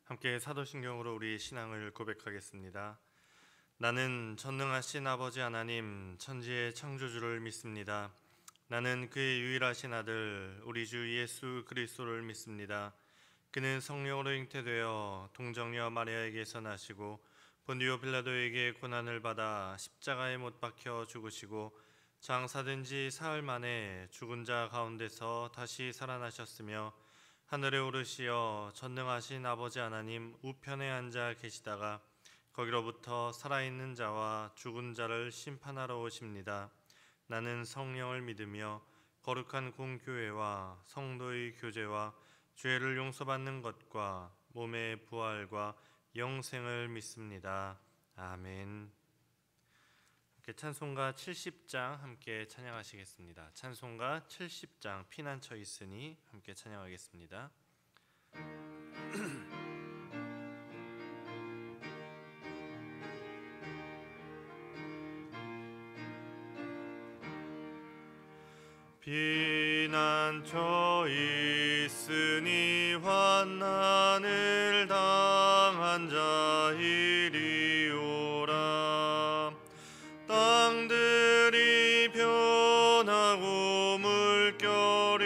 함께 사도신경으로 우리 신앙을 고백하겠습니다. 나는 전능하신 아버지 하나님 천지의 창조주를 믿습니다. 나는 그의 유일하신 아들 우리 주 예수 그리스도를 믿습니다. 그는 성령으로 잉태되어 동정녀 마리아에게서 나시고 본디오 빌라도에게 고난을 받아 십자가에 못 박혀 죽으시고 장사된 지 사흘 만에 죽은 자 가운데서 다시 살아나셨으며 하늘에 오르시어 전능하신 아버지 하나님 우편에 앉아 계시다가 거기로부터 살아있는 자와 죽은 자를 심판하러 오십니다. 나는 성령을 믿으며 거룩한 공교회와 성도의 교제와 죄를 용서받는 것과 몸의 부활과 영생을 믿습니다. 아멘. 함께 찬송가 70장 함께 찬양하시겠습니다. 찬송가 70장 피난처 있으니 함께 찬양하겠습니다. 피난처 있으니 환난을 당한 자 이리오라. 땅들이 변하고 물결이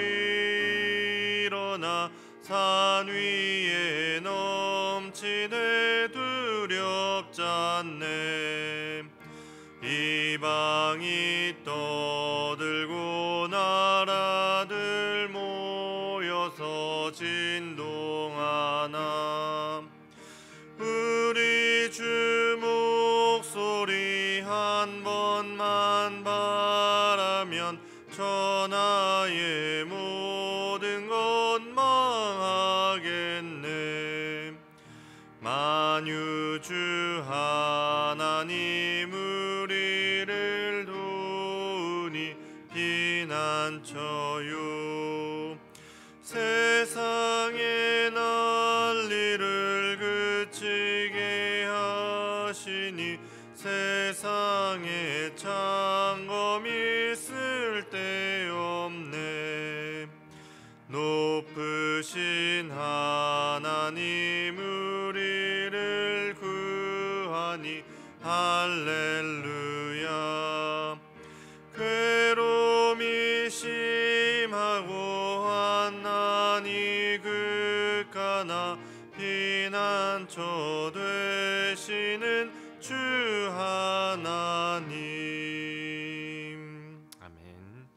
일어나 산 위에 넘치네 두렵지 않네. 이방이 떠들고 나라들 모여서 진동하나. 우리 주 목소리 한 번만 바라면 천하의 모든 것 망하겠네. 만유주 하나님 우리를 도우니 피난처요. 세상의 난리를 그치게 하시니 세상에 창검이 쓸데없네. 높으신 하나님 우리를 구하니 할렐루야. 괴로움이 심하고 환난이 극하나 피난처 되시는 주 하나님. 아멘.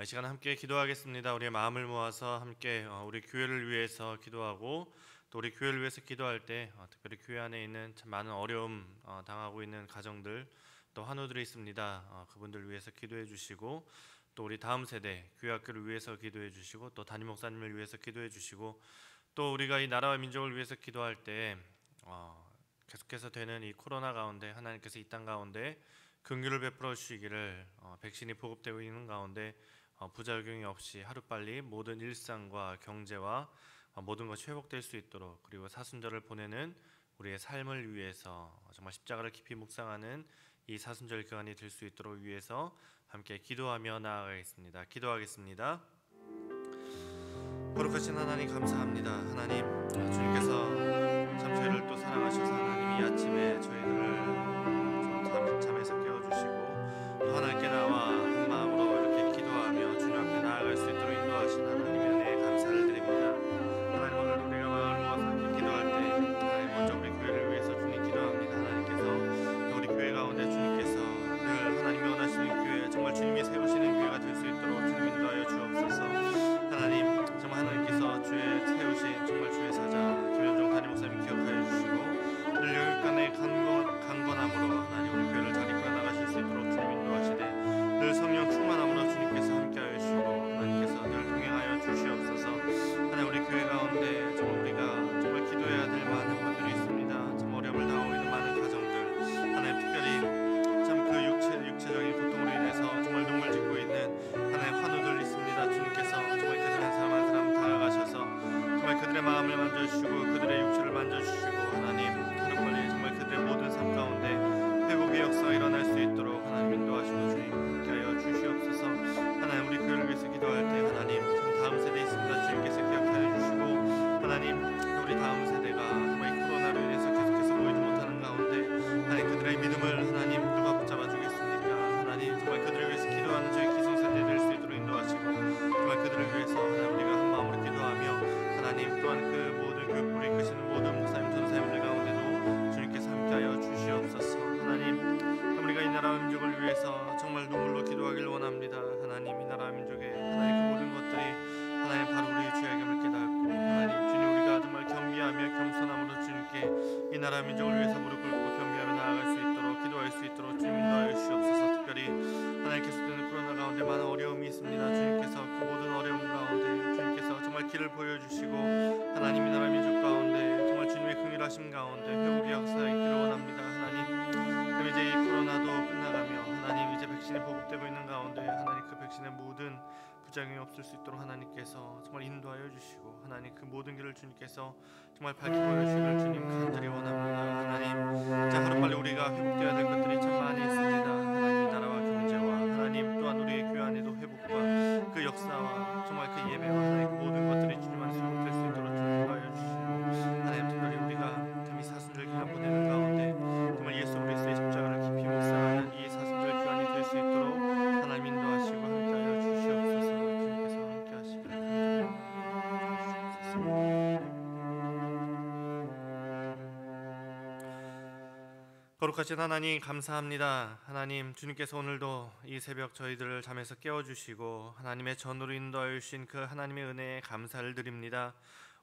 이 시간 함께 기도하겠습니다. 우리의 마음을 모아서 함께 우리 교회를 위해서 기도하고 또 우리 교회를 위해서 기도할 때 특별히 교회 안에 있는 참 많은 어려움 당하고 있는 가정들 또 환우들이 있습니다. 그분들 위해서 기도해 주시고 또 우리 다음 세대 교회 학교를 위해서 기도해 주시고 또 담임 목사님을 위해서 기도해 주시고 또 우리가 이 나라와 민족을 위해서 기도할 때 계속해서 되는 이 코로나 가운데 하나님께서 이 땅 가운데 긍휼을 베풀어 주시기를 백신이 보급되고 있는 가운데 부작용이 없이 하루빨리 모든 일상과 경제와 모든 것이 회복될 수 있도록 그리고 사순절을 보내는 우리의 삶을 위해서 정말 십자가를 깊이 묵상하는 이 사순절 기간이 될 수 있도록 위해서 함께 기도하며 나아가겠습니다. 기도하겠습니다. 거룩하신 하나님 감사합니다. 하나님 주님께서 참 저희를 또 사랑하셔서 하나님 이 아침에 저희들을 잠에서 깨워주시고 또 하나님께 나와 한 마음으로 이렇게 기도하며 주님 앞에 나아갈 수 있도록 인도하신 하나님의 은혜에 감사를 드립니다. 하나님 오늘 우리가 마음을 모아서 함께 기도할 때 하나님 먼저 우리 교회를 위해서 주님 기도합니다. 하나님께서 또 우리 교회 가운데 주님께서 늘 하나님이 원하시는 교회 정말 주님이 세우시는 교회가 될 수 있도록 주님 인도하여 주옵소서. 하나님 정말 하나님께서 주의 세우신 정말 주의 사자 김현종 담임 목사님 기억하여 주시고 늘 여기까지 강건함으로 하나님 우리 교회를 잘 이끌어 나가실 수 있도록 주님 인도하시되 늘 성령 충만함으로 주님께서 함께하여 주시고 하나님께서 늘 동행하여 주시옵소서. 하나님 우리 교회 가운데 정말 우리가 정말 기도해야 될 많은 분들이 있습니다. 참 어려움을 당하고 있는 많은 가정들 하나님 특별히 참 그 육체적인 고통으로 인해서 정말 눈물 짓고 있는 하나님 환우들 있습니다. 주님께서 정말 그들 한 사람 한 사람 다가가셔서 정말 그들의 마음을 만져주시고 그들의 육체를 만져주시고 하나님 하루빨리 정말 그들의 모든 삶 가운데 회복의 역사가 일어날 수 있도록 하나님 인도하시고 주님 함께하여 주시옵소서. 하나님 우리 교회를 위해서 기도할 때 하나님 다음 세대에 있습니다. 주님께서 기억하여 주시고 하나님 우리 다음 세대가 나라 민족을 위해서 무릎 꿇고 겸비하며 나아갈 수 있도록 기도할 수 있도록 주님 인도하여 주시옵소서. 특별히 하나님께서 드는 코로나 가운데 많은 어려움이 있습니다. 주님께서 그 모든 어려움 가운데 주님께서 정말 길을 보여주시고 하나님 이 나라 민족 가운데 정말 주님의 긍휼하심 가운데 회복의 역사에 있기를 원합니다. 하나님, 그럼 이제 이 코로나도 끝나가며 하나님 이제 백신이 보급되고 있는 가운데 하나님 그 백신의 모든 부작용이 없을 수 있도록 하나님께서 정말 인도하여 주시고 하나님 그 모든 길을 주님께서 정말 밝히 보여주시길 주님 간절히 원합니다. 하나님, 자 하루빨리 우리가 회복되어야 될 것들이 참 많이 있습니다. 하나님 나라와 경제와 하나님 또한 우리의 교회 안에도 회복과 그 역사와 정말 그 예배와 하나님 그 모든 것들이 주님 안에서 회복될 수 있도록 좀 인도하여 주시고 하나님 특별히 우리가 참 이 사순절 기간 보내는 가운데 정말 예수 그리스도의 십자가를 깊이 묵상하는 이 사순절 기간이 될 수 있도록 하나님 인도하시고 함께하여 주시옵소서. 주님께서 함께하시길 거룩하신 하나님 감사합니다. 하나님 주님께서 오늘도 이 새벽 저희들을 잠에서 깨워주시고 하나님의 전으로 인도하여 주신 그 하나님의 은혜에 감사를 드립니다.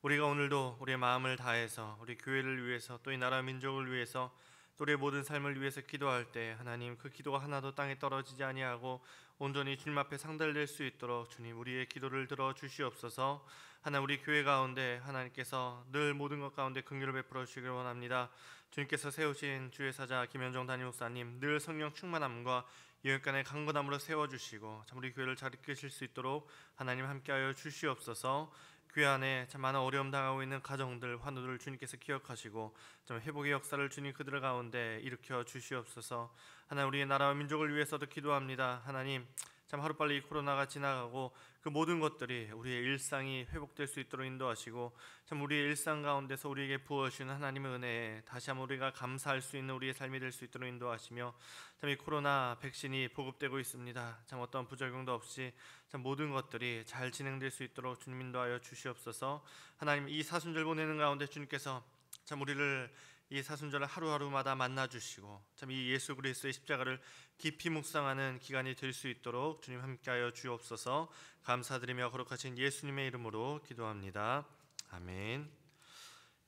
우리가 오늘도 우리의 마음을 다해서 우리 교회를 위해서 또 이 나라 민족을 위해서 또 우리의 모든 삶을 위해서 기도할 때 하나님 그 기도가 하나도 땅에 떨어지지 아니하고 온전히 주님 앞에 상달될 수 있도록 주님 우리의 기도를 들어 주시옵소서. 하나님 우리 교회 가운데 하나님께서 늘 모든 것 가운데 긍휼을 베풀어 주시길 원합니다. 주님께서 세우신 주의 사자 김현정 담임 목사님 늘 성령 충만함과 영육간의 강건함으로 세워주시고 참 우리 교회를 잘 이끄실 수 있도록 하나님 함께하여 주시옵소서. 교회 안에 참 많은 어려움 당하고 있는 가정들 환우들을 주님께서 기억하시고 좀 회복의 역사를 주님 그들 가운데 일으켜 주시옵소서. 하나님 우리의 나라와 민족을 위해서도 기도합니다. 하나님 참 하루빨리 코로나가 지나가고 그 모든 것들이 우리의 일상이 회복될 수 있도록 인도하시고 참 우리의 일상 가운데서 우리에게 부어주시는 하나님의 은혜에 다시 한번 우리가 감사할 수 있는 우리의 삶이 될 수 있도록 인도하시며 참 이 코로나 백신이 보급되고 있습니다. 참 어떤 부작용도 없이 참 모든 것들이 잘 진행될 수 있도록 주님 인도하여 주시옵소서. 하나님 이 사순절 보내는 가운데 주님께서 참 우리를 이 사순절을 하루하루마다 만나주시고 참 이 예수 그리스도의 십자가를 깊이 묵상하는 기간이 될 수 있도록 주님 함께하여 주옵소서. 감사드리며 거룩하신 예수님의 이름으로 기도합니다. 아멘.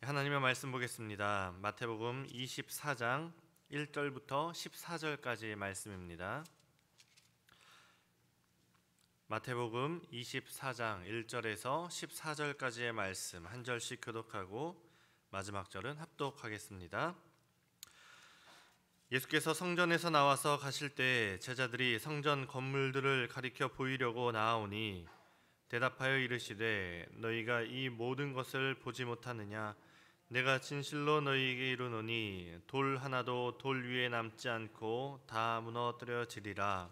하나님의 말씀 보겠습니다. 마태복음 24장 1절부터 14절까지의 말씀입니다. 마태복음 24장 1절에서 14절까지의 말씀 한 절씩 교독하고 마지막 절은 합독하겠습니다. 예수께서 성전에서 나와서 가실 때 제자들이 성전 건물들을 가리켜 보이려고 나아오니 대답하여 이르시되 너희가 이 모든 것을 보지 못하느냐? 내가 진실로 너희에게 이르노니 돌 하나도 돌 위에 남지 않고 다 무너뜨려지리라.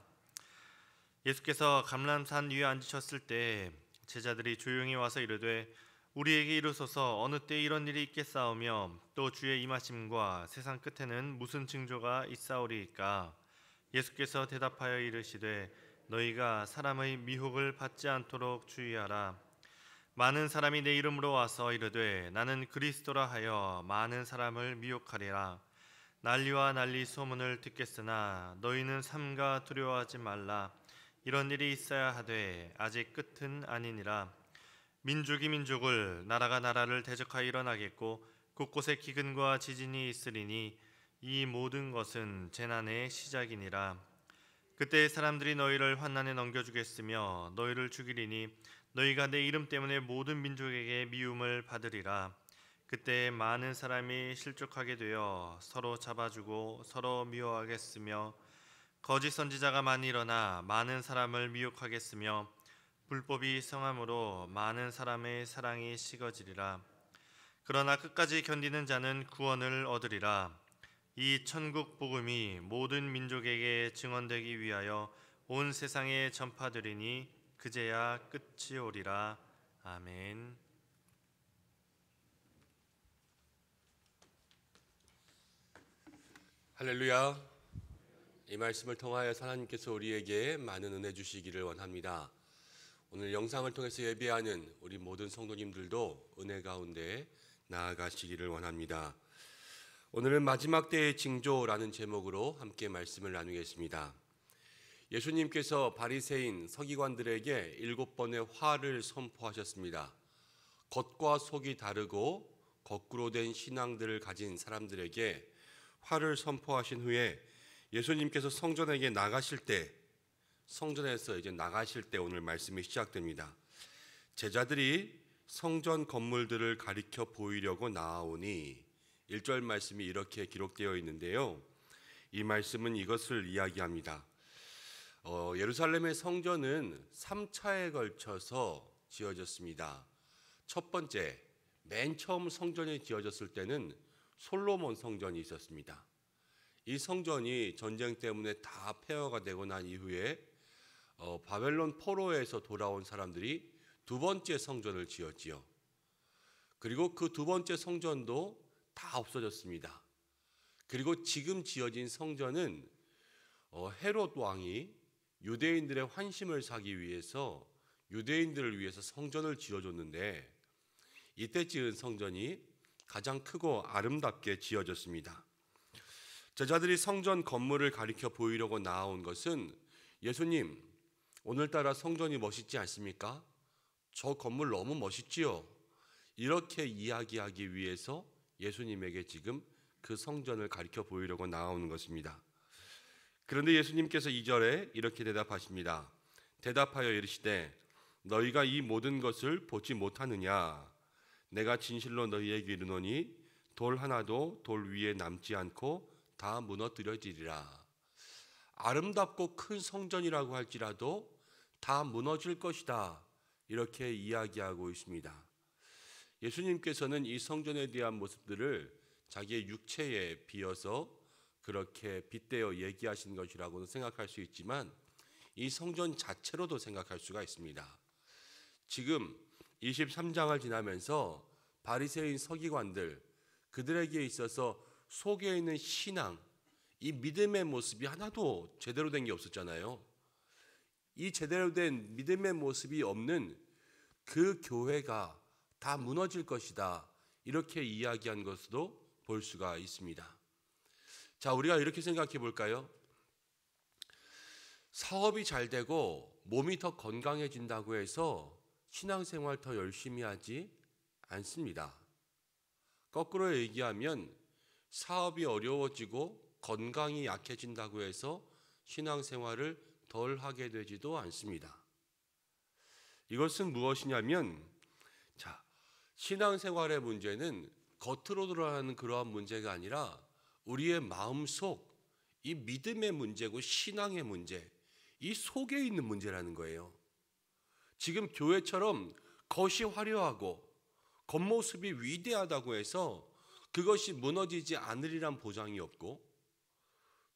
예수께서 감람산 위에 앉으셨을 때 제자들이 조용히 와서 이르되 우리에게 이르소서 어느 때 이런 일이 있겠사오며 또 주의 임하심과 세상 끝에는 무슨 징조가 있사오리이까? 예수께서 대답하여 이르시되 너희가 사람의 미혹을 받지 않도록 주의하라. 많은 사람이 내 이름으로 와서 이르되 나는 그리스도라 하여 많은 사람을 미혹하리라. 난리와 난리 소문을 듣겠으나 너희는 삼가 두려워하지 말라. 이런 일이 있어야 하되 아직 끝은 아니니라. 민족이 민족을 나라가 나라를 대적하여 일어나겠고 곳곳에 기근과 지진이 있으리니 이 모든 것은 재난의 시작이니라. 그때 사람들이 너희를 환난에 넘겨주겠으며 너희를 죽이리니 너희가 내 이름 때문에 모든 민족에게 미움을 받으리라. 그때 많은 사람이 실족하게 되어 서로 잡아주고 서로 미워하겠으며 거짓 선지자가 많이 일어나 많은 사람을 미혹하겠으며 불법이 성함으로 많은 사람의 사랑이 식어지리라. 그러나 끝까지 견디는 자는 구원을 얻으리라. 이 천국 복음이 모든 민족에게 증언되기 위하여 온 세상에 전파되리니 그제야 끝이 오리라. 아멘. 할렐루야. 이 말씀을 통하여 하나님께서 우리에게 많은 은혜 주시기를 원합니다. 오늘 영상을 통해서 예배하는 우리 모든 성도님들도 은혜 가운데 나아가시기를 원합니다. 오늘은 마지막 때의 징조라는 제목으로 함께 말씀을 나누겠습니다. 예수님께서 바리새인 서기관들에게 7번의 화를 선포하셨습니다. 겉과 속이 다르고 거꾸로 된 신앙들을 가진 사람들에게 화를 선포하신 후에 예수님께서 성전에게 나가실 때, 성전에서 이제 나가실 때 오늘 말씀이 시작됩니다. 제자들이 성전 건물들을 가리켜 보이려고 나아오니 1절 말씀이 이렇게 기록되어 있는데요. 이 말씀은 이것을 이야기합니다. 예루살렘의 성전은 3차에 걸쳐서 지어졌습니다. 첫 번째, 맨 처음 성전이 지어졌을 때는 솔로몬 성전이 있었습니다. 이 성전이 전쟁 때문에 다 폐허가 되고 난 이후에 바벨론 포로에서 돌아온 사람들이 두 번째 성전을 지었지요. 그리고 그 두 번째 성전도 다 없어졌습니다. 그리고 지금 지어진 성전은 헤롯 왕이 유대인들의 환심을 사기 위해서 유대인들을 위해서 성전을 지어줬는데 이때 지은 성전이 가장 크고 아름답게 지어졌습니다. 제자들이 성전 건물을 가리켜 보이려고 나온 것은 예수님, 오늘따라 성전이 멋있지 않습니까? 저 건물 너무 멋있지요? 이렇게 이야기하기 위해서 예수님에게 지금 그 성전을 가리켜 보이려고 나오는 것입니다. 그런데 예수님께서 2절에 이렇게 대답하십니다. 대답하여 이르시되 너희가 이 모든 것을 보지 못하느냐? 내가 진실로 너희에게 이르노니 돌 하나도 돌 위에 남지 않고 다 무너뜨려지리라. 아름답고 큰 성전이라고 할지라도 다 무너질 것이다. 이렇게 이야기하고 있습니다. 예수님께서는 이 성전에 대한 모습들을 자기의 육체에 비어서 그렇게 빗대어 얘기하신 것이라고는 생각할 수 있지만 이 성전 자체로도 생각할 수가 있습니다. 지금 23장을 지나면서 바리새인 서기관들, 그들에게 있어서 속에 있는 신앙, 이 믿음의 모습이 하나도 제대로 된 게 없었잖아요. 이 제대로 된 믿음의 모습이 없는 그 교회가 다 무너질 것이다. 이렇게 이야기한 것으로 볼 수가 있습니다. 자, 우리가 이렇게 생각해 볼까요? 사업이 잘 되고 몸이 더 건강해진다고 해서 신앙생활 더 열심히 하지 않습니다. 거꾸로 얘기하면 사업이 어려워지고 건강이 약해진다고 해서 신앙생활을 덜 하게 되지도 않습니다. 이것은 무엇이냐면, 자, 신앙생활의 문제는 겉으로 드러나는 그러한 문제가 아니라 우리의 마음속, 이 믿음의 문제고 신앙의 문제, 이 속에 있는 문제라는 거예요. 지금 교회처럼 겉이 화려하고 겉모습이 위대하다고 해서 그것이 무너지지 않으리란 보장이 없고,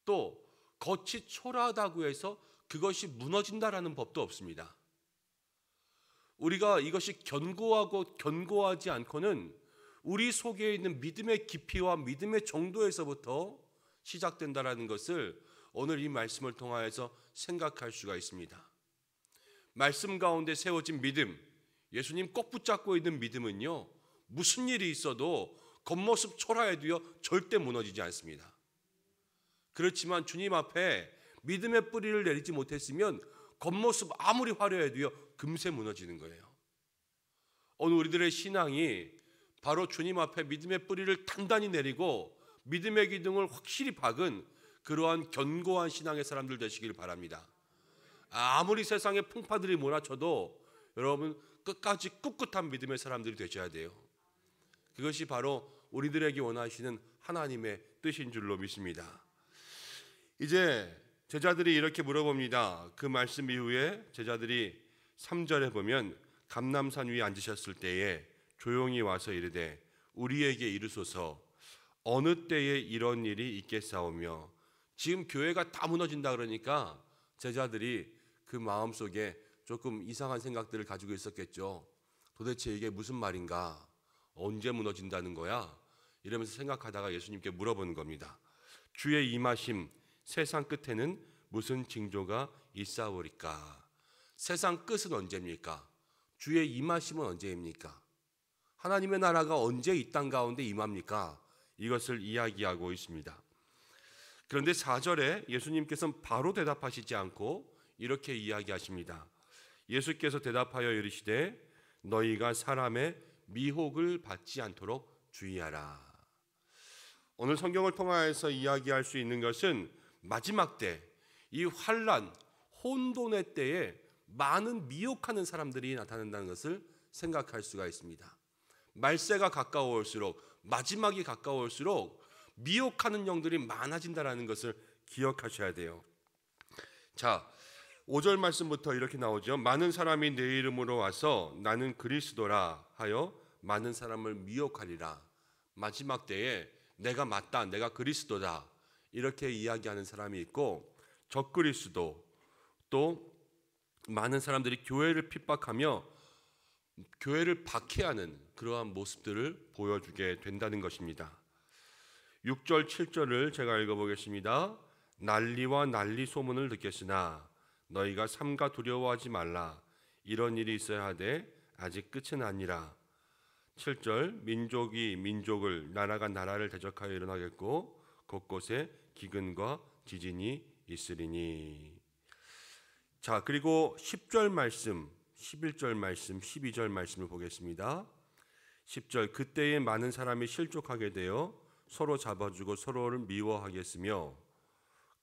또 겉이 초라하다고 해서 그것이 무너진다라는 법도 없습니다. 우리가 이것이 견고하고 견고하지 않고는 우리 속에 있는 믿음의 깊이와 믿음의 정도에서부터 시작된다라는 것을 오늘 이 말씀을 통하여서 생각할 수가 있습니다. 말씀 가운데 세워진 믿음, 예수님 꼭 붙잡고 있는 믿음은요, 무슨 일이 있어도 겉모습 초라해도요 절대 무너지지 않습니다. 그렇지만 주님 앞에 믿음의 뿌리를 내리지 못했으면 겉모습 아무리 화려해도요 금세 무너지는 거예요. 오늘 우리들의 신앙이 바로 주님 앞에 믿음의 뿌리를 단단히 내리고 믿음의 기둥을 확실히 박은 그러한 견고한 신앙의 사람들 되시길 바랍니다. 아무리 세상에 풍파들이 몰아쳐도 여러분 끝까지 꿋꿋한 믿음의 사람들이 되셔야 돼요. 그것이 바로 우리들에게 원하시는 하나님의 뜻인 줄로 믿습니다. 이제 제자들이 이렇게 물어봅니다. 그 말씀 이후에 제자들이 3절에 보면 감람산 위에 앉으셨을 때에 조용히 와서 이르되 우리에게 이르소서 어느 때에 이런 일이 있겠사오며. 지금 교회가 다 무너진다 그러니까 제자들이 그 마음속에 조금 이상한 생각들을 가지고 있었겠죠. 도대체 이게 무슨 말인가? 언제 무너진다는 거야? 이러면서 생각하다가 예수님께 물어보는 겁니다. 주의 임하심 세상 끝에는 무슨 징조가 있사오리까? 세상 끝은 언제입니까? 주의 임하심은 언제입니까? 하나님의 나라가 언제 이 땅 가운데 임합니까? 이것을 이야기하고 있습니다. 그런데 4절에 예수님께서는 바로 대답하시지 않고 이렇게 이야기하십니다. 예수께서 대답하여 이르시되 너희가 사람의 미혹을 받지 않도록 주의하라. 오늘 성경을 통하여서 이야기할 수 있는 것은 마지막 때, 이 환란, 혼돈의 때에 많은 미혹하는 사람들이 나타난다는 것을 생각할 수가 있습니다. 말세가 가까워올수록, 마지막이 가까워올수록 미혹하는 영들이 많아진다는 것을 기억하셔야 돼요. 자, 5절 말씀부터 이렇게 나오죠. 많은 사람이 내 이름으로 와서 나는 그리스도라 하여 많은 사람을 미혹하리라. 마지막 때에 내가 맞다, 내가 그리스도다 이렇게 이야기하는 사람이 있고, 적그리스도, 또 많은 사람들이 교회를 핍박하며 교회를 박해하는 그러한 모습들을 보여주게 된다는 것입니다. 6절 7절을 제가 읽어보겠습니다. 난리와 난리 소문을 듣겠으나 너희가 삼가 두려워하지 말라. 이런 일이 있어야 하되 아직 끝은 아니라. 7절 민족이 민족을, 나라가 나라를 대적하여 일어나겠고 곳곳에 기근과 지진이 있으리니. 자, 그리고 10절 말씀, 11절 말씀, 12절 말씀을 보겠습니다. 10절 그때에 많은 사람이 실족하게 되어 서로 잡아주고 서로를 미워하겠으며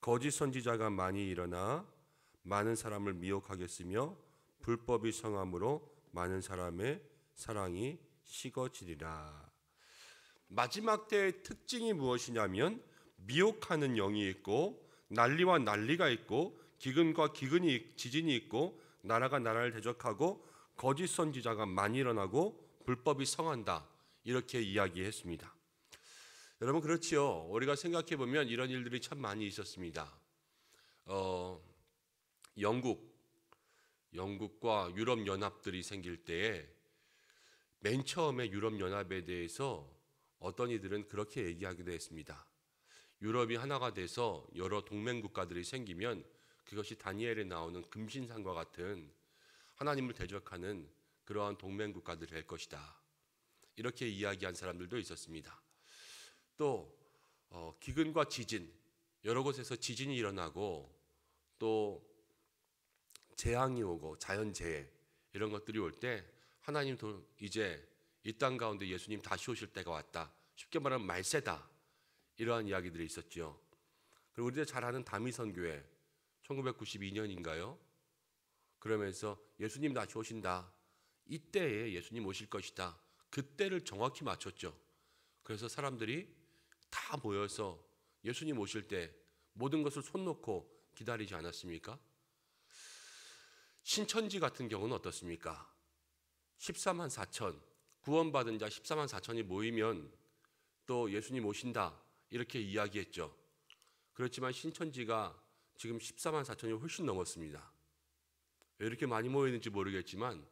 거짓 선지자가 많이 일어나 많은 사람을 미혹하겠으며 불법이 성함으로 많은 사람의 사랑이 식어지리라. 마지막 때의 특징이 무엇이냐면 미혹하는 영이 있고 난리와 난리가 있고 기근과 기근이, 지진이 있고 나라가 나라를 대적하고 거짓 선지자가 많이 일어나고 불법이 성한다, 이렇게 이야기했습니다. 여러분, 그렇지요. 우리가 생각해 보면 이런 일들이 참 많이 있었습니다. 영국과 유럽 연합들이 생길 때에 맨 처음에 유럽 연합에 대해서 어떤 이들은 그렇게 얘기하기도 했습니다. 유럽이 하나가 돼서 여러 동맹 국가들이 생기면 그것이 다니엘에 나오는 금신상과 같은 하나님을 대적하는 그러한 동맹 국가들이 될 것이다, 이렇게 이야기한 사람들도 있었습니다. 또 기근과 지진, 여러 곳에서 지진이 일어나고 또 재앙이 오고 자연재해 이런 것들이 올 때 하나님도 이제 이 땅 가운데 예수님 다시 오실 때가 왔다, 쉽게 말하면 말세다, 이러한 이야기들이 있었죠. 그리고 우리가 잘 아는 다미선교회 1992년인가요? 그러면서 예수님 다시 오신다, 이때에 예수님 오실 것이다, 그때를 정확히 맞췄죠. 그래서 사람들이 다 모여서 예수님 오실 때 모든 것을 손 놓고 기다리지 않았습니까? 신천지 같은 경우는 어떻습니까? 14만 4천, 구원받은 자 14만 4천이 모이면 또 예수님 오신다, 이렇게 이야기했죠. 그렇지만 신천지가 지금 14만 4천이 훨씬 넘었습니다. 왜 이렇게 많이 모이는지 모르겠지만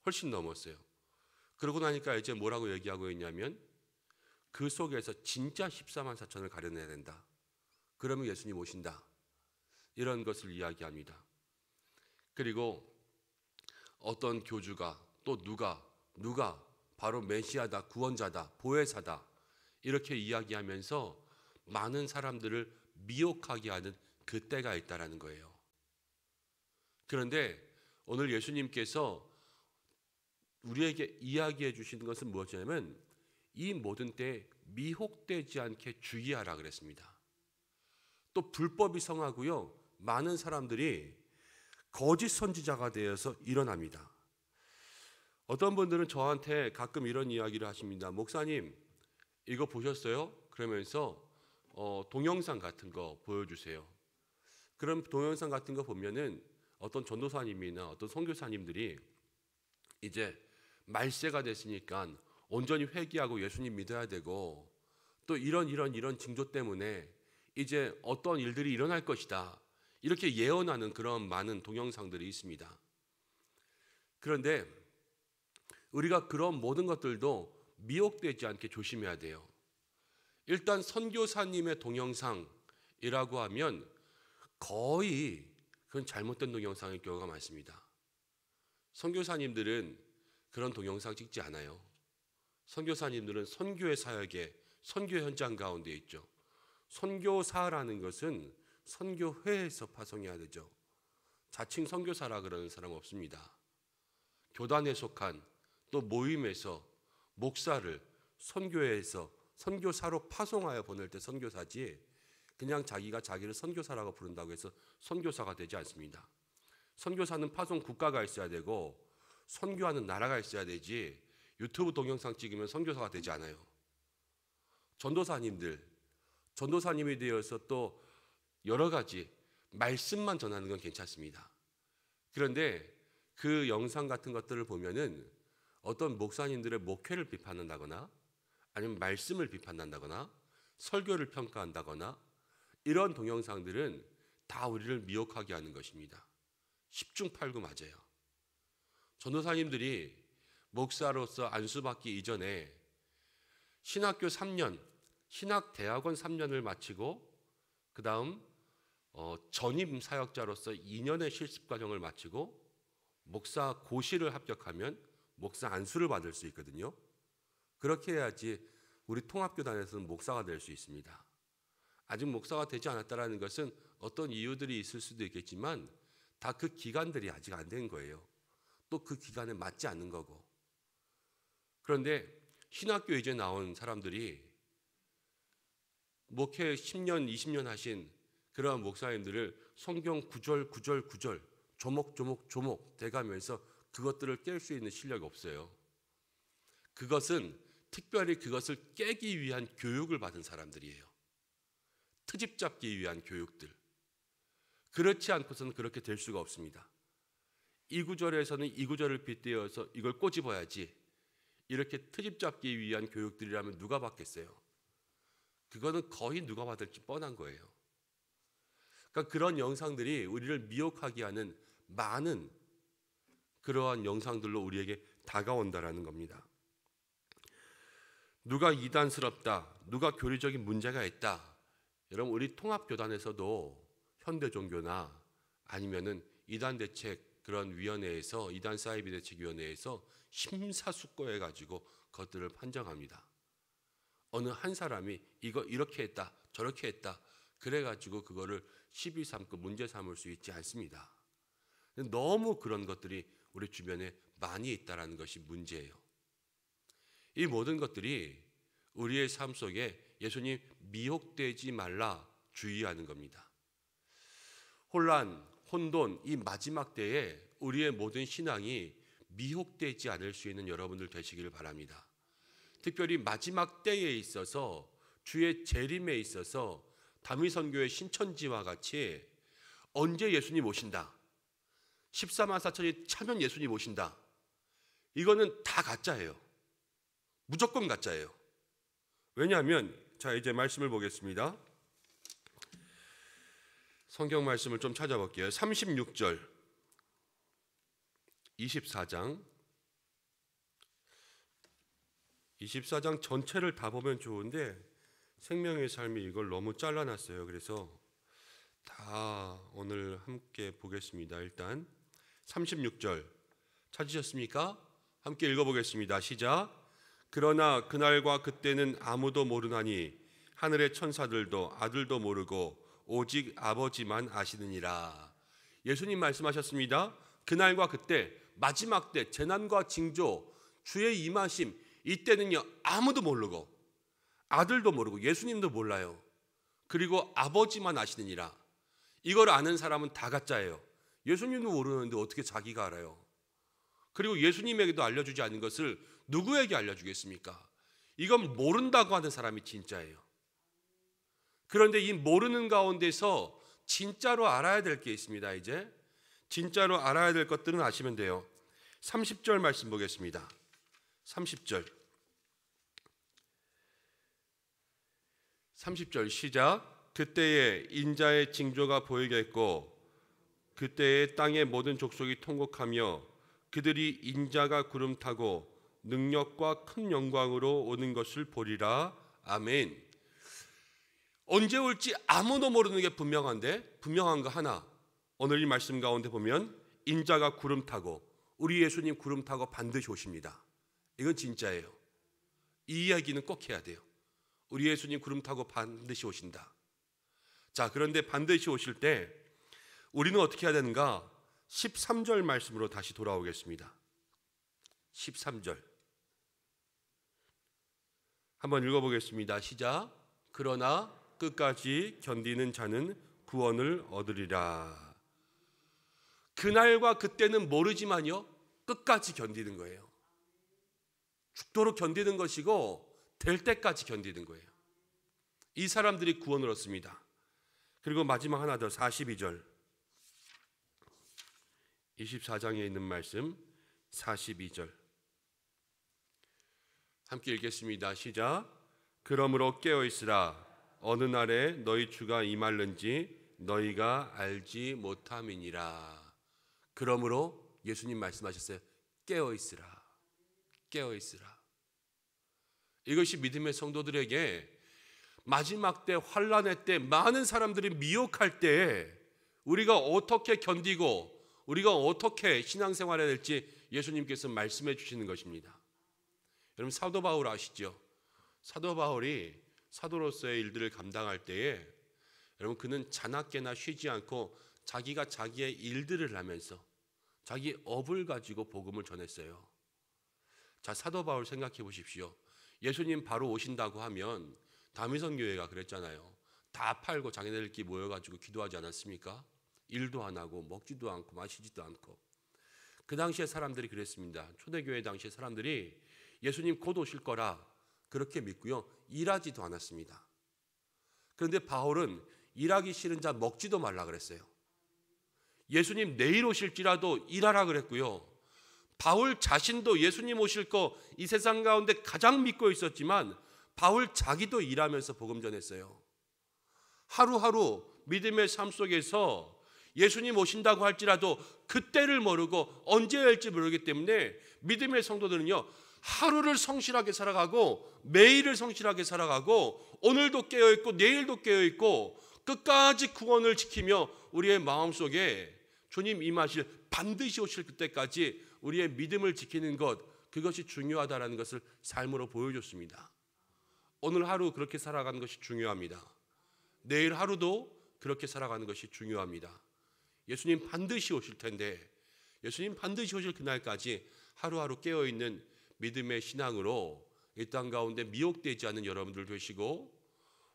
훨씬 넘었어요. 그러고 나니까 이제 뭐라고 얘기하고 있냐면 그 속에서 진짜 14만 4천을 가려내야 된다, 그러면 예수님 오신다, 이런 것을 이야기합니다. 그리고 어떤 교주가 또 누가 바로 메시아다, 구원자다, 보혜사다, 이렇게 이야기하면서 많은 사람들을 미혹하게 하는 그때가 있다라는 거예요. 그런데 오늘 예수님께서 우리에게 이야기해 주시는 것은 무엇이냐면 이 모든 때에 미혹되지 않게 주의하라 그랬습니다. 또 불법이 성하고요, 많은 사람들이 거짓 선지자가 되어서 일어납니다. 어떤 분들은 저한테 가끔 이런 이야기를 하십니다. 목사님, 이거 보셨어요? 그러면서 동영상 같은 거 보여주세요. 그럼 동영상 같은 거 보면은 어떤 전도사님이나 어떤 선교사님들이 이제 말세가 됐으니까 온전히 회개하고 예수님 믿어야 되고 또 이런 징조 때문에 이제 어떤 일들이 일어날 것이다, 이렇게 예언하는 그런 많은 동영상들이 있습니다. 그런데 우리가 그런 모든 것들도 미혹되지 않게 조심해야 돼요. 일단 선교사님의 동영상이라고 하면 거의 그건 잘못된 동영상일 경우가 많습니다. 선교사님들은 그런 동영상 찍지 않아요. 선교사님들은 선교의 사역에, 선교 현장 가운데 있죠. 선교사라는 것은 선교회에서 파송해야 되죠. 자칭 선교사라 그러는 사람 없습니다. 교단에 속한 또 모임에서 목사를, 선교회에서 선교사로 파송하여 보낼 때 선교사지, 그냥 자기가 자기를 선교사라고 부른다고 해서 선교사가 되지 않습니다. 선교사는 파송 국가가 있어야 되고 선교하는 나라가 있어야 되지, 유튜브 동영상 찍으면 선교사가 되지 않아요. 전도사님이 되어서 또 여러 가지 말씀만 전하는 건 괜찮습니다. 그런데 그 영상 같은 것들을 보면은 어떤 목사님들의 목회를 비판한다거나 아니면 말씀을 비판한다거나 설교를 평가한다거나 이런 동영상들은 다 우리를 미혹하게 하는 것입니다. 십중팔구 맞아요. 전도사님들이 목사로서 안수받기 이전에 신학교 3년, 신학대학원 3년을 마치고 그 다음 전임 사역자로서 2년의 실습과정을 마치고 목사 고시를 합격하면 목사 안수를 받을 수 있거든요. 그렇게 해야지 우리 통합교단에서는 목사가 될 수 있습니다. 아직 목사가 되지 않았다는 것은 어떤 이유들이 있을 수도 있겠지만 다 그 기간들이 아직 안 된 거예요. 또 그 기간에 맞지 않는 거고. 그런데 신학교에 이제 나온 사람들이 목회 10년, 20년 하신 그러한 목사님들을 성경 구절 조목 대가면서 그것들을 깰 수 있는 실력이 없어요. 그것은 특별히 그것을 깨기 위한 교육을 받은 사람들이에요. 트집 잡기 위한 교육들. 그렇지 않고서는 그렇게 될 수가 없습니다. 이 구절에서는 이 구절을 빗대어서 이걸 꼬집어야지, 이렇게 트집 잡기 위한 교육들이라면 누가 받겠어요? 그거는 거의 누가 받을지 뻔한 거예요. 그러니까 그런 영상들이 우리를 미혹하게 하는 많은 그러한 영상들로 우리에게 다가온다라는 겁니다. 누가 이단스럽다, 누가 교리적인 문제가 있다. 여러분, 우리 통합교단에서도 현대종교나 아니면은 이단대책 그런 위원회에서, 이단 사이비 대책위원회에서 심사숙고해 가지고 그것들을 판정합니다. 어느 한 사람이 이거 이렇게 했다, 저렇게 했다, 그래 가지고 그거를 시비 삼고 문제 삼을 수 있지 않습니다. 너무 그런 것들이 우리 주변에 많이 있다라는 것이 문제예요. 이 모든 것들이 우리의 삶 속에 예수님 미혹되지 말라 주의하는 겁니다. 혼란, 혼돈, 이 마지막 때에 우리의 모든 신앙이 미혹되지 않을 수 있는 여러분들 되시기를 바랍니다. 특별히 마지막 때에 있어서, 주의 재림에 있어서 다윗 선교의 신천지와 같이 언제 예수님 오신다, 14만 4천이 차면 예수님 오신다, 이거는 다 가짜예요. 무조건 가짜예요. 왜냐하면, 자, 이제 말씀을 보겠습니다. 성경 말씀을 좀 찾아볼게요. 36절, 24장 전체를 다 보면 좋은데 생명의 삶이 이걸 너무 잘라놨어요. 그래서 다 오늘 함께 보겠습니다. 일단 36절 찾으셨습니까? 함께 읽어보겠습니다. 시작. 그러나 그날과 그때는 아무도 모르나니 하늘의 천사들도 아들도 모르고 오직 아버지만 아시느니라. 예수님 말씀하셨습니다. 그날과 그때, 마지막 때, 재난과 징조, 주의 임하심, 이때는요 아무도 모르고 아들도 모르고 예수님도 몰라요. 그리고 아버지만 아시느니라. 이걸 아는 사람은 다 가짜예요. 예수님도 모르는데 어떻게 자기가 알아요? 그리고 예수님에게도 알려주지 않는 것을 누구에게 알려주겠습니까? 이건 모른다고 하는 사람이 진짜예요. 그런데 이 모르는 가운데서 진짜로 알아야 될 게 있습니다. 이제 진짜로 알아야 될 것들은 아시면 돼요. 30절 말씀 보겠습니다. 30절 시작. 그때에 인자의 징조가 보이겠고 그때에 땅의 모든 족속이 통곡하며 그들이 인자가 구름 타고 능력과 큰 영광으로 오는 것을 보리라. 아멘. 언제 올지 아무도 모르는 게 분명한데, 분명한 거 하나, 오늘 이 말씀 가운데 보면 인자가 구름 타고, 우리 예수님 구름 타고 반드시 오십니다. 이건 진짜예요. 이 이야기는 꼭 해야 돼요. 우리 예수님 구름 타고 반드시 오신다. 자, 그런데 반드시 오실 때 우리는 어떻게 해야 되는가? 13절 말씀으로 다시 돌아오겠습니다. 13절. 한번 읽어보겠습니다. 시작. 그러나 끝까지 견디는 자는 구원을 얻으리라. 그날과 그때는 모르지만요, 끝까지 견디는 거예요. 죽도록 견디는 것이고 될 때까지 견디는 거예요. 이 사람들이 구원을 얻습니다. 그리고 마지막 하나 더, 42절 24장에 있는 말씀 42절 함께 읽겠습니다. 시작. 그러므로 깨어있으라. 어느 날에 너희 주가 임할는지 너희가 알지 못함이니라. 그러므로 예수님 말씀하셨어요. 깨어있으라. 깨어있으라. 이것이 믿음의 성도들에게 마지막 때, 환난의 때, 많은 사람들이 미혹할 때 우리가 어떻게 견디고 우리가 어떻게 신앙생활해야 될지 예수님께서 말씀해 주시는 것입니다. 여러분, 사도 바울 아시죠? 사도 바울이 사도로서의 일들을 감당할 때에 여러분, 그는 자나깨나 쉬지 않고 자기가 자기의 일들을 하면서 자기 업을 가지고 복음을 전했어요. 자, 사도 바울 생각해 보십시오. 예수님 바로 오신다고 하면 다미선 교회가 그랬잖아요. 다 팔고 자기네들끼리 모여가지고 기도하지 않았습니까? 일도 안 하고 먹지도 않고 마시지도 않고. 그 당시에 사람들이 그랬습니다. 초대교회 당시에 사람들이 예수님 곧 오실 거라 그렇게 믿고요, 일하지도 않았습니다. 그런데 바울은 일하기 싫은 자 먹지도 말라 그랬어요. 예수님 내일 오실지라도 일하라 그랬고요, 바울 자신도 예수님 오실 거 이 세상 가운데 가장 믿고 있었지만 바울 자기도 일하면서 복음 전했어요. 하루하루 믿음의 삶 속에서 예수님 오신다고 할지라도 그때를 모르고 언제 할지 모르기 때문에 믿음의 성도들은요, 하루를 성실하게 살아가고 매일을 성실하게 살아가고 오늘도 깨어있고 내일도 깨어있고 끝까지 구원을 지키며 우리의 마음속에 주님 임하실, 반드시 오실 그때까지 우리의 믿음을 지키는 것, 그것이 중요하다는 것을 삶으로 보여줬습니다. 오늘 하루 그렇게 살아가는 것이 중요합니다. 내일 하루도 그렇게 살아가는 것이 중요합니다. 예수님 반드시 오실 텐데 예수님 반드시 오실 그날까지 하루하루 깨어있는 믿음의 신앙으로 이 땅 가운데 미혹되지 않는 여러분들 되시고,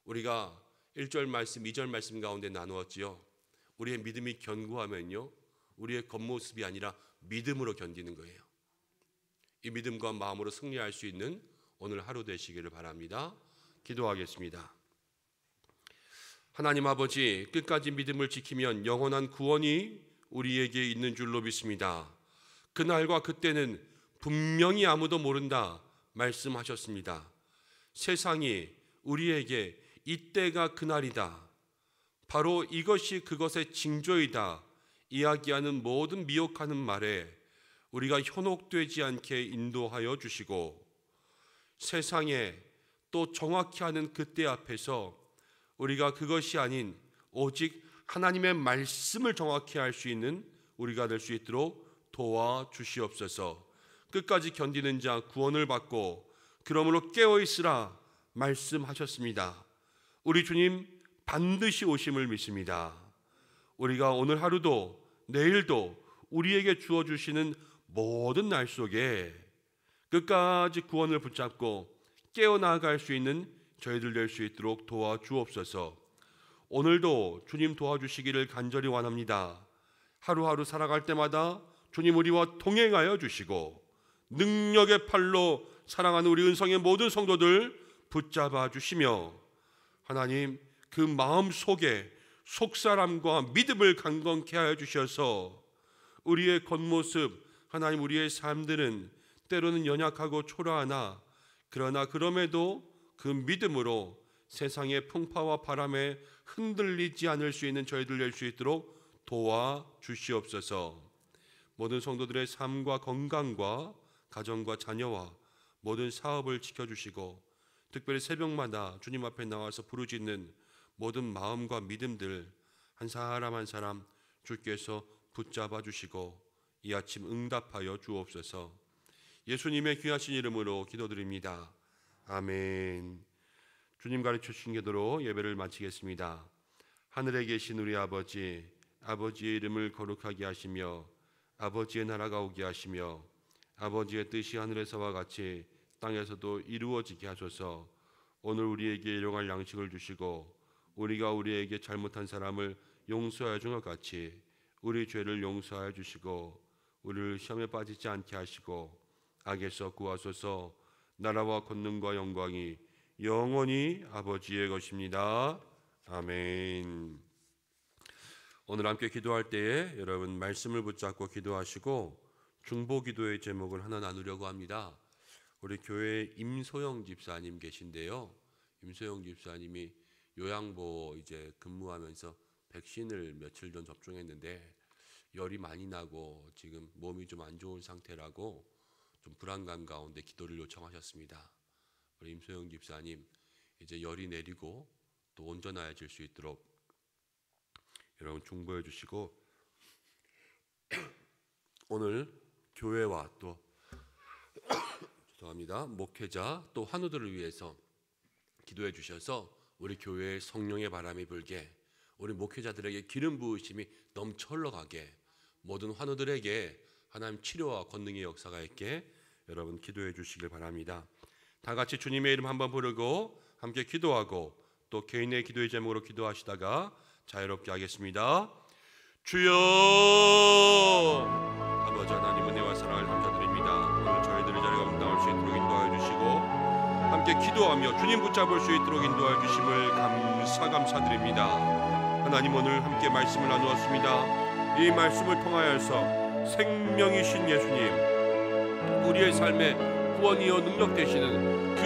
우리가 1절 말씀, 2절 말씀 가운데 나누었지요. 우리의 믿음이 견고하면요, 우리의 겉모습이 아니라 믿음으로 견디는 거예요. 이 믿음과 마음으로 승리할 수 있는 오늘 하루 되시기를 바랍니다. 기도하겠습니다. 하나님 아버지, 끝까지 믿음을 지키면 영원한 구원이 우리에게 있는 줄로 믿습니다. 그날과 그때는 분명히 아무도 모른다 말씀하셨습니다. 세상이 우리에게 이때가 그날이다, 바로 이것이 그것의 징조이다 이야기하는 모든 미혹하는 말에 우리가 현혹되지 않게 인도하여 주시고, 세상에 또 정확히 하는 그때 앞에서 우리가 그것이 아닌 오직 하나님의 말씀을 정확히 할 수 있는 우리가 될 수 있도록 도와주시옵소서. 끝까지 견디는 자 구원을 받고 그러므로 깨어있으라 말씀하셨습니다. 우리 주님 반드시 오심을 믿습니다. 우리가 오늘 하루도 내일도 우리에게 주어주시는 모든 날 속에 끝까지 구원을 붙잡고 깨어나갈 수 있는 저희들 될 수 있도록 도와주옵소서. 오늘도 주님 도와주시기를 간절히 원합니다. 하루하루 살아갈 때마다 주님 우리와 동행하여 주시고 능력의 팔로 사랑하는 우리 은성의 모든 성도들 붙잡아 주시며, 하나님 그 마음 속에 속사람과 믿음을 강건케 하여 주셔서 우리의 겉모습, 하나님 우리의 삶들은 때로는 연약하고 초라하나 그러나 그럼에도 그 믿음으로 세상의 풍파와 바람에 흔들리지 않을 수 있는 저희들 될 수 있도록 도와주시옵소서. 모든 성도들의 삶과 건강과 가정과 자녀와 모든 사업을 지켜주시고, 특별히 새벽마다 주님 앞에 나와서 부르짖는 모든 마음과 믿음들 한 사람 한 사람 주께서 붙잡아 주시고 이 아침 응답하여 주옵소서. 예수님의 귀하신 이름으로 기도드립니다. 아멘. 주님 가르쳐 주신 대로 예배를 마치겠습니다. 하늘에 계신 우리 아버지, 아버지의 이름을 거룩하게 하시며 아버지의 나라가 오게 하시며 아버지의 뜻이 하늘에서와 같이 땅에서도 이루어지게 하소서. 오늘 우리에게 일용할 양식을 주시고 우리가 우리에게 잘못한 사람을 용서하여 준 것 같이 우리 죄를 용서하여 주시고 우리를 시험에 빠지지 않게 하시고 악에서 구하소서. 나라와 권능과 영광이 영원히 아버지의 것입니다. 아멘. 오늘 함께 기도할 때에 여러분 말씀을 붙잡고 기도하시고 중보기도의 제목을 하나 나누려고 합니다. 우리 교회에 임소영 집사님 계신데요. 임소영 집사님이 요양보 이제 근무하면서 백신을 며칠 전 접종했는데 열이 많이 나고 지금 몸이 좀 안 좋은 상태라고 좀 불안감 가운데 기도를 요청하셨습니다. 우리 임소영 집사님 이제 열이 내리고 또 온전해질 수 있도록 여러분 중보해 주시고 오늘 교회와 또 죄송합니다. 목회자 또 환우들을 위해서 기도해 주셔서 우리 교회에 성령의 바람이 불게 우리 목회자들에게 기름 부으심이 넘쳐 흘러가게 모든 환우들에게 하나님 치료와 권능의 역사가 있게 여러분 기도해 주시길 바랍니다. 다 같이 주님의 이름 한번 부르고 함께 기도하고 또 개인의 기도의 제목으로 기도하시다가 자유롭게 하겠습니다. 주여 아버지 하나님 은혜와 사랑을 감사드립니다. 오늘 저희들의 자리가 감당할 수 있도록 인도하여 주시고 함께 기도하며 주님 붙잡을 수 있도록 인도하여 주심을 감사드립니다. 하나님 오늘 함께 말씀을 나누었습니다. 이 말씀을 통하여서 생명이신 예수님 우리의 삶에 구원이여 능력 되시는 그